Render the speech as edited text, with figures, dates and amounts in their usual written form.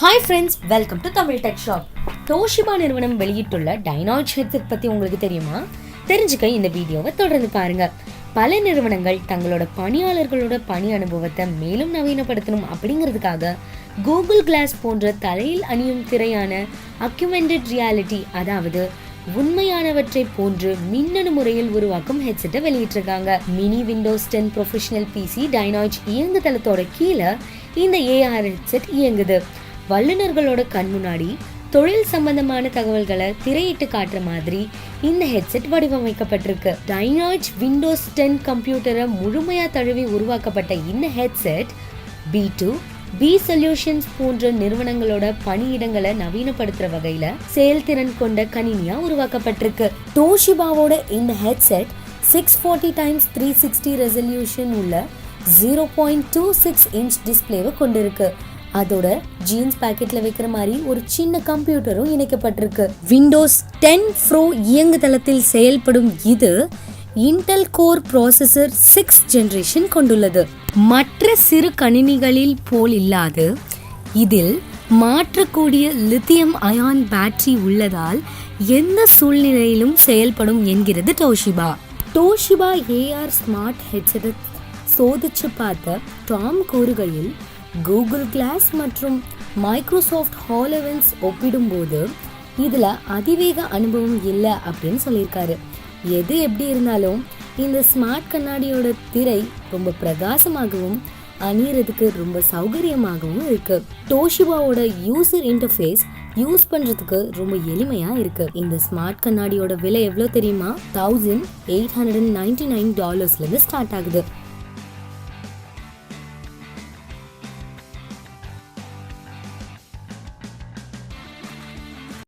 Hi friends, welcome to Tamil tech shop. Toshiba நிறுவனம் வெளியிட்டுள்ள டைனாய்ச் headset பற்றி உங்களுக்கு தெரியுமா? தெரிஞ்சுக்க இந்த வீடியோவை தொடர்ந்து பாருங்க. பல நிறுவனங்கள் தங்களோட பணியாளர்களோட பணி அனுபவத்தை மேலும் நவீனப்படுத்தணும் அப்படிங்கிறதுக்காக கூகுள் கிளாஸ் போன்ற தலையில் அணியும் திரையான அக்யூமெண்டட் ரியாலிட்டி, அதாவது உண்மையானவற்றை போன்று மின்னணு முறையில் உருவாக்கும் ஹெட்செட்டை வெளியிட்டிருக்காங்க. மினி விண்டோஸ் 10 ப்ரொஃபஷனல் பிசி டைனாய்ச் இயங்கு தளத்தோட கீழே இந்த ஏஆர் ஹெட்செட் இயங்குது. வல்லுநர்களோட கண் முன்னாடி தொழில் சம்பந்தமான தகவல்களை திரையிட்டு காட்டுற மாதிரி இந்த ஹெட்செட் வடிவமைக்கப்பட்டிருக்கு. டைனாய்ச் விண்டோஸ் 10 கம்ப்யூட்டரை முழுமையா தழுவி உருவாக்கப்பட்ட இந்த ஹெட்செட் B2 B சொல்யூஷன்ஸ் போன்ற நிறுவனங்களோட பணியிடங்களை நவீனப்படுத்துற வகையில செயல்திறன் கொண்ட கணினியா உருவாக்கப்பட்டிருக்கு. டோஷிபாவோட இந்த ஹெட்செட் 640x360 ரெசல்யூஷன் உள்ள 0.26 இன்ச் டிஸ்பிளேவை கொண்டிருக்கு. அதோட ஜீன்ஸ் பாக்கெட்ல வைக்கிற மாதிரி ஒரு சின்ன கம்ப்யூட்டரும் இணைக்கப்பட்டிருக்கு. விண்டோஸ் 10 Pro இயங்கு தளத்தில் செயல்படும் இது Intel core processor 6th generation கொண்டுள்ளது. மற்ற சிறு கணினிகளில் போல் இல்லாது இதில் மாற்றக்கூடிய லித்தியம் அயான் பேட்டரி உள்ளதால் எந்த சூழ்நிலையிலும் செயல்படும் என்கிறது டோஷிபா. டோஷிபா ஏஆர் ஸ்மார்ட் ஹெட்செட்டை சோதிச்சு பார்த்த டாம் கூறுகையில், கூகுள் கிளாஸ் மற்றும் மைக்ரோசாஃப்ட் ஹாலோலென்ஸ் ஒப்பிடும்போது இதில் அதிவேக அனுபவம் இல்லை அப்படின்னு சொல்லியிருக்காரு. எது எப்படி இருந்தாலும் இந்த ஸ்மார்ட் கண்ணாடியோட திரை ரொம்ப பிரகாசமாகவும் அணியறதுக்கு ரொம்ப சௌகரியமாகவும் இருக்கு. டோஷிபாவோட யூசர் இன்டர்ஃபேஸ் யூஸ் பண்றதுக்கு ரொம்ப எளிமையா இருக்கு. இந்த ஸ்மார்ட் கண்ணாடியோட விலை எவ்வளோ தெரியுமா? $1,899 ஸ்டார்ட் ஆகுது.